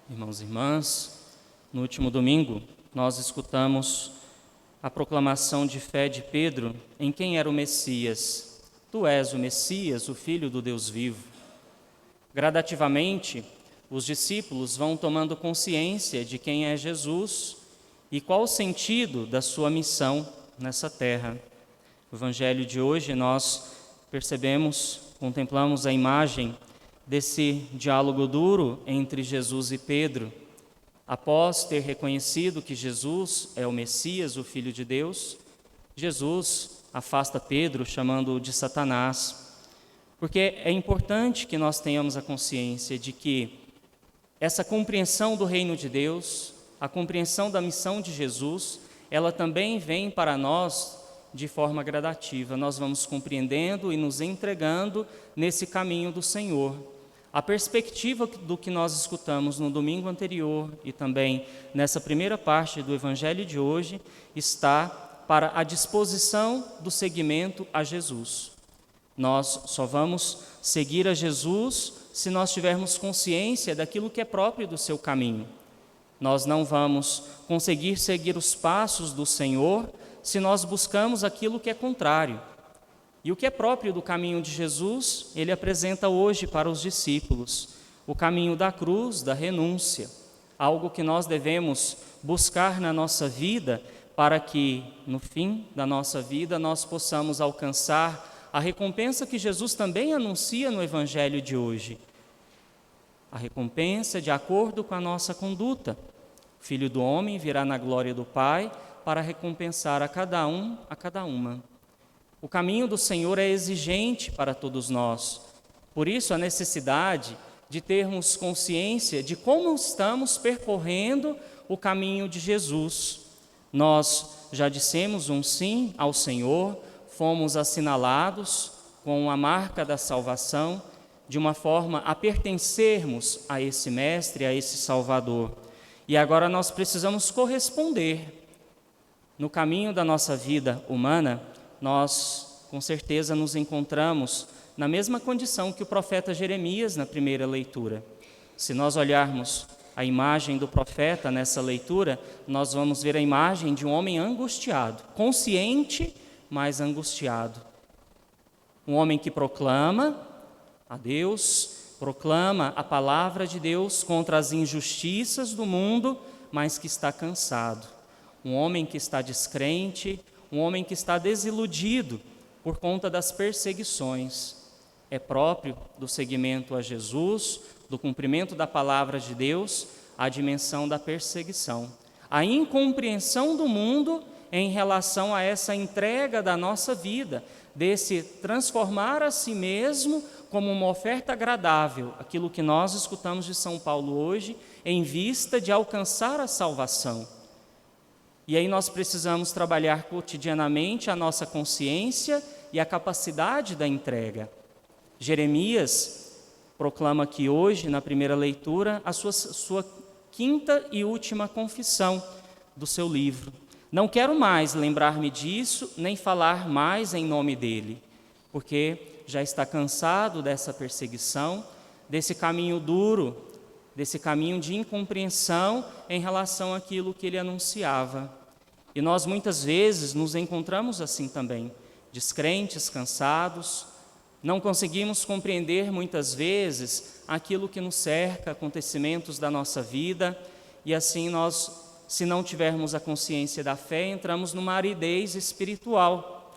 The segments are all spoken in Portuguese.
Irmãos e irmãs, no último domingo nós escutamos a proclamação de fé de Pedro em quem era o Messias. Tu és o Messias, o Filho do Deus vivo. Gradativamente, os discípulos vão tomando consciência de quem é Jesus e qual o sentido da sua missão nessa terra. No Evangelho de hoje nós contemplamos a imagem desse diálogo duro entre Jesus e Pedro. Após ter reconhecido que Jesus é o Messias, o Filho de Deus, Jesus afasta Pedro, chamando-o de Satanás. Porque é importante que nós tenhamos a consciência de que essa compreensão do reino de Deus, a compreensão da missão de Jesus, ela também vem para nós de forma gradativa. Nós vamos compreendendo e nos entregando nesse caminho do Senhor. A perspectiva do que nós escutamos no domingo anterior e também nessa primeira parte do Evangelho de hoje está para a disposição do seguimento a Jesus. Nós só vamos seguir a Jesus se nós tivermos consciência daquilo que é próprio do seu caminho. Nós não vamos conseguir seguir os passos do Senhor se nós buscamos aquilo que é contrário. E o que é próprio do caminho de Jesus, ele apresenta hoje para os discípulos: o caminho da cruz, da renúncia, algo que nós devemos buscar na nossa vida para que, no fim da nossa vida, nós possamos alcançar a recompensa que Jesus também anuncia no Evangelho de hoje. A recompensa de acordo com a nossa conduta. O Filho do Homem virá na glória do Pai para recompensar a cada um, a cada uma. O caminho do Senhor é exigente para todos nós. Por isso, a necessidade de termos consciência de como estamos percorrendo o caminho de Jesus. Nós já dissemos um sim ao Senhor, fomos assinalados com a marca da salvação, de uma forma a pertencermos a esse Mestre, a esse Salvador. E agora nós precisamos corresponder. No caminho da nossa vida humana, nós, com certeza, nos encontramos na mesma condição que o profeta Jeremias na primeira leitura. Se nós olharmos a imagem do profeta nessa leitura, nós vamos ver a imagem de um homem angustiado, consciente, mas angustiado. Um homem que proclama a Deus, proclama a palavra de Deus contra as injustiças do mundo, mas que está cansado. Um homem que está descrente, um homem que está desiludido por conta das perseguições. É próprio do seguimento a Jesus, do cumprimento da palavra de Deus, a dimensão da perseguição. A incompreensão do mundo em relação a essa entrega da nossa vida, desse transformar a si mesmo como uma oferta agradável, aquilo que nós escutamos de São Paulo hoje, em vista de alcançar a salvação. E aí nós precisamos trabalhar cotidianamente a nossa consciência e a capacidade da entrega. Jeremias proclama aqui hoje, na primeira leitura, a sua quinta e última confissão do seu livro. Não quero mais lembrar-me disso, nem falar mais em nome dele, porque já está cansado dessa perseguição, desse caminho duro, desse caminho de incompreensão em relação àquilo que ele anunciava. E nós muitas vezes nos encontramos assim também, descrentes, cansados, não conseguimos compreender muitas vezes aquilo que nos cerca, acontecimentos da nossa vida, e assim nós, se não tivermos a consciência da fé, entramos numa aridez espiritual,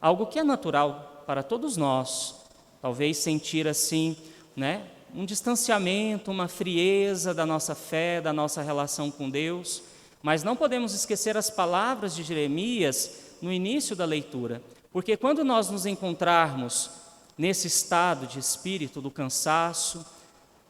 algo que é natural para todos nós, talvez sentir assim, um distanciamento, uma frieza da nossa fé, da nossa relação com Deus, mas não podemos esquecer as palavras de Jeremias no início da leitura, porque quando nós nos encontrarmos nesse estado de espírito do cansaço,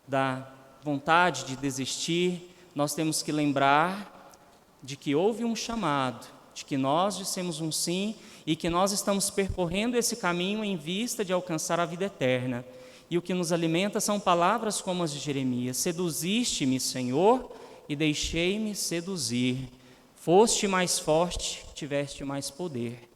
da vontade de desistir, nós temos que lembrar de que houve um chamado, de que nós dissemos um sim e que nós estamos percorrendo esse caminho em vista de alcançar a vida eterna. E o que nos alimenta são palavras como as de Jeremias: seduziste-me, Senhor, e deixei-me seduzir. Foste mais forte, tiveste mais poder.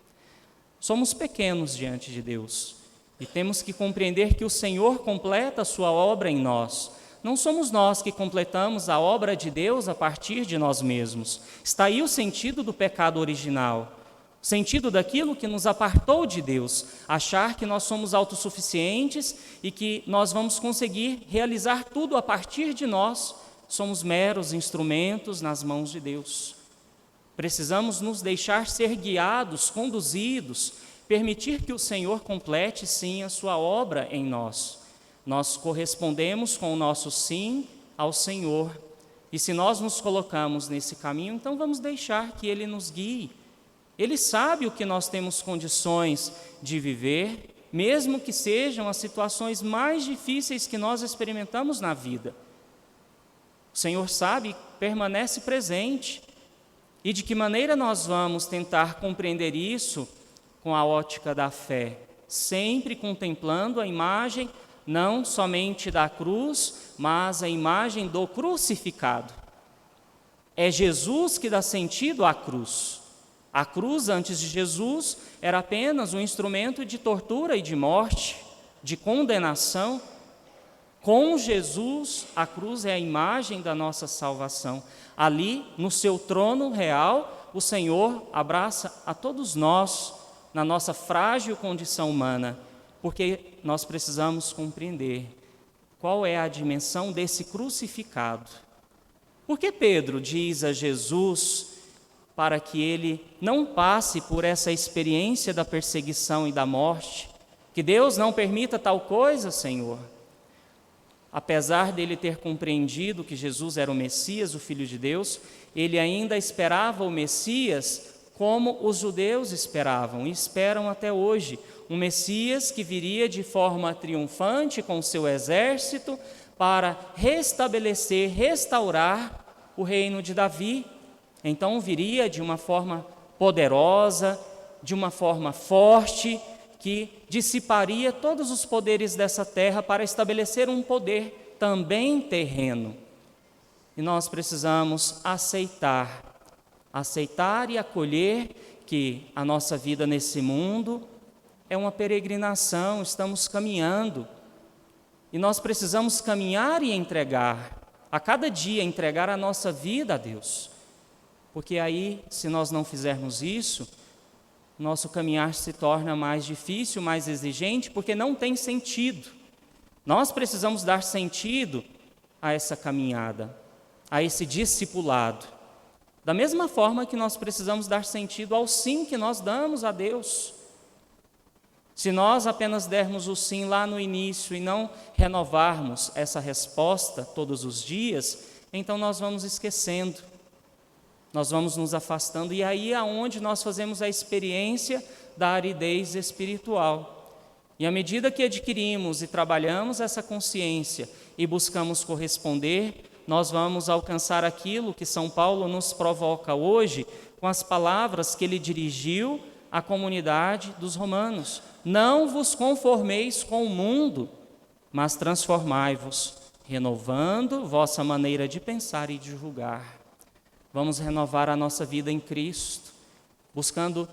Somos pequenos diante de Deus e temos que compreender que o Senhor completa a sua obra em nós. não somos nós que completamos a obra de Deus a partir de nós mesmos. Está aí o sentido do pecado original, o sentido daquilo que nos apartou de Deus, achar que nós somos autossuficientes e que nós vamos conseguir realizar tudo a partir de nós, somos meros instrumentos nas mãos de Deus. Precisamos nos deixar ser guiados, conduzidos, permitir que o Senhor complete, sim, a sua obra em nós. Nós correspondemos com o nosso sim ao Senhor. E se nós nos colocamos nesse caminho, então vamos deixar que Ele nos guie. Ele sabe o que nós temos condições de viver, mesmo que sejam as situações mais difíceis que nós experimentamos na vida. O Senhor sabe e permanece presente. E de que maneira nós vamos tentar compreender isso com a ótica da fé? Sempre contemplando a imagem não somente da cruz, mas a imagem do crucificado. É Jesus que dá sentido à cruz. A cruz, antes de Jesus, era apenas um instrumento de tortura e de morte, de condenação. Com Jesus, a cruz é a imagem da nossa salvação. Ali, no seu trono real, o Senhor abraça a todos nós, na nossa frágil condição humana, porque nós precisamos compreender qual é a dimensão desse crucificado. Por que Pedro diz a Jesus para que ele não passe por essa experiência da perseguição e da morte? Que Deus não permita tal coisa, Senhor. Apesar dele ter compreendido que Jesus era o Messias, o Filho de Deus, ele ainda esperava o Messias como os judeus esperavam e esperam até hoje. Um Messias que viria de forma triunfante com seu exército para restabelecer, restaurar o reino de Davi. Então viria de uma forma poderosa, de uma forma forte, que dissiparia todos os poderes dessa terra para estabelecer um poder também terreno. E nós precisamos aceitar e acolher que a nossa vida nesse mundo é uma peregrinação, estamos caminhando. E nós precisamos caminhar e entregar, a cada dia entregar a nossa vida a Deus. Porque aí, se nós não fizermos isso, nosso caminhar se torna mais difícil, mais exigente, porque não tem sentido. Nós precisamos dar sentido a essa caminhada, a esse discipulado. Da mesma forma que nós precisamos dar sentido ao sim que nós damos a Deus. Se nós apenas dermos o sim lá no início e não renovarmos essa resposta todos os dias, então nós vamos esquecendo. Nós vamos nos afastando, e aí é onde nós fazemos a experiência da aridez espiritual. E à medida que adquirimos e trabalhamos essa consciência e buscamos corresponder, nós vamos alcançar aquilo que São Paulo nos provoca hoje com as palavras que ele dirigiu à comunidade dos romanos. Não vos conformeis com o mundo, mas transformai-vos, renovando vossa maneira de pensar e de julgar. Vamos renovar a nossa vida em Cristo, buscando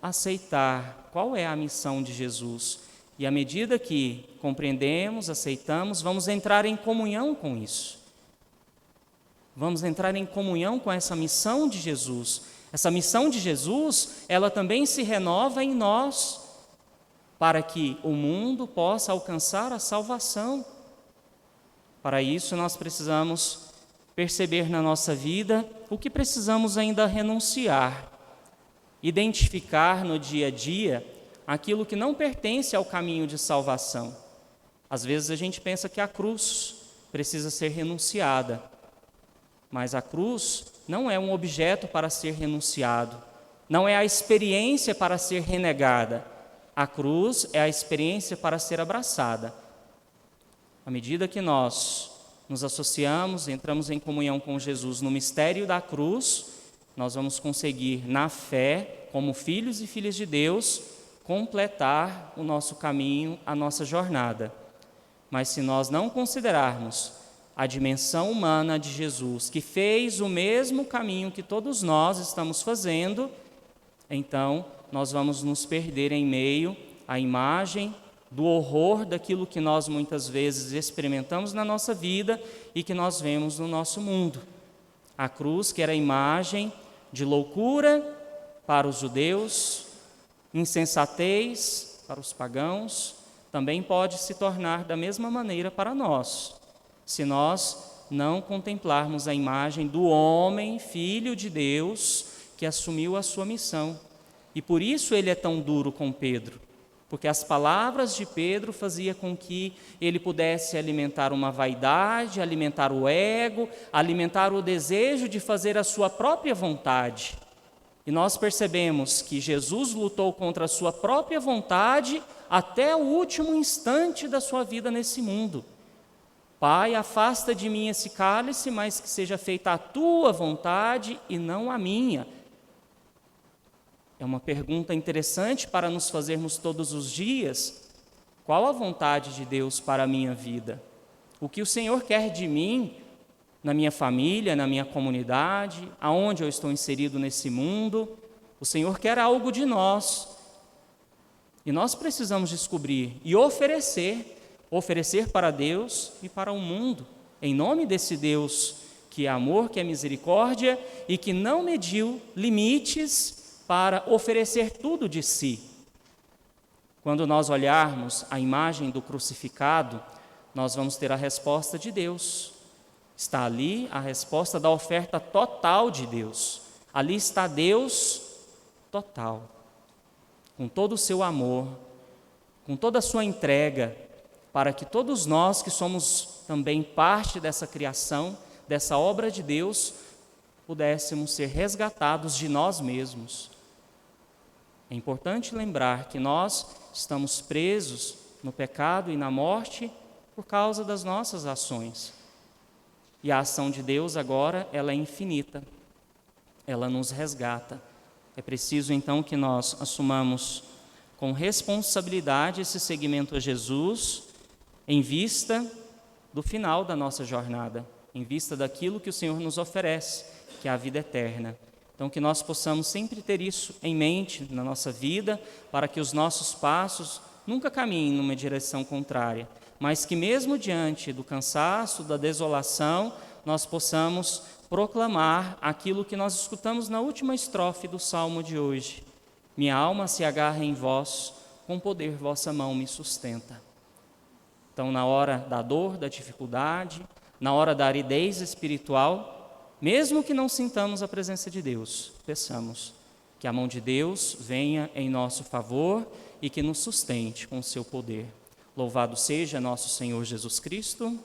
aceitar qual é a missão de Jesus. E à medida que compreendemos, aceitamos, vamos entrar em comunhão com isso. Vamos entrar em comunhão com essa missão de Jesus. Essa missão de Jesus, ela também se renova em nós, para que o mundo possa alcançar a salvação. Para isso, nós precisamos perceber na nossa vida o que precisamos ainda renunciar, identificar no dia a dia aquilo que não pertence ao caminho de salvação. Às vezes a gente pensa que a cruz precisa ser renunciada, mas a cruz não é um objeto para ser renunciado, não é a experiência para ser renegada. A cruz é a experiência para ser abraçada. À medida que nós nos associamos, entramos em comunhão com Jesus no mistério da cruz, nós vamos conseguir, na fé, como filhos e filhas de Deus, completar o nosso caminho, a nossa jornada. Mas se nós não considerarmos a dimensão humana de Jesus, que fez o mesmo caminho que todos nós estamos fazendo, então nós vamos nos perder em meio à imagem do horror daquilo que nós muitas vezes experimentamos na nossa vida e que nós vemos no nosso mundo. A cruz, que era a imagem de loucura para os judeus, insensatez para os pagãos, também pode se tornar da mesma maneira para nós, se nós não contemplarmos a imagem do homem, filho de Deus, que assumiu a sua missão. E por isso ele é tão duro com Pedro, porque as palavras de Pedro faziam com que ele pudesse alimentar uma vaidade, alimentar o ego, alimentar o desejo de fazer a sua própria vontade. E nós percebemos que Jesus lutou contra a sua própria vontade até o último instante da sua vida nesse mundo. Pai, afasta de mim esse cálice, mas que seja feita a tua vontade e não a minha. É uma pergunta interessante para nos fazermos todos os dias. Qual a vontade de Deus para a minha vida? O que o Senhor quer de mim, na minha família, na minha comunidade, aonde eu estou inserido nesse mundo? O Senhor quer algo de nós. E nós precisamos descobrir e oferecer para Deus e para o mundo, em nome desse Deus que é amor, que é misericórdia e que não mediu limites para oferecer tudo de si. Quando nós olharmos a imagem do crucificado, nós vamos ter a resposta de Deus. Está ali a resposta da oferta total de Deus. Ali está Deus total, com todo o seu amor, com toda a sua entrega, para que todos nós que somos também parte dessa criação, dessa obra de Deus, pudéssemos ser resgatados de nós mesmos. É importante lembrar que nós estamos presos no pecado e na morte por causa das nossas ações. E a ação de Deus agora, ela é infinita, ela nos resgata. É preciso então que nós assumamos com responsabilidade esse seguimento a Jesus, em vista do final da nossa jornada, em vista daquilo que o Senhor nos oferece, que é a vida eterna. Então, que nós possamos sempre ter isso em mente na nossa vida, para que os nossos passos nunca caminhem numa direção contrária, mas que mesmo diante do cansaço, da desolação, nós possamos proclamar aquilo que nós escutamos na última estrofe do Salmo de hoje. Minha alma se agarra em vós, com poder vossa mão me sustenta. Então, na hora da dor, da dificuldade, na hora da aridez espiritual, mesmo que não sintamos a presença de Deus, peçamos que a mão de Deus venha em nosso favor e que nos sustente com o seu poder. Louvado seja nosso Senhor Jesus Cristo.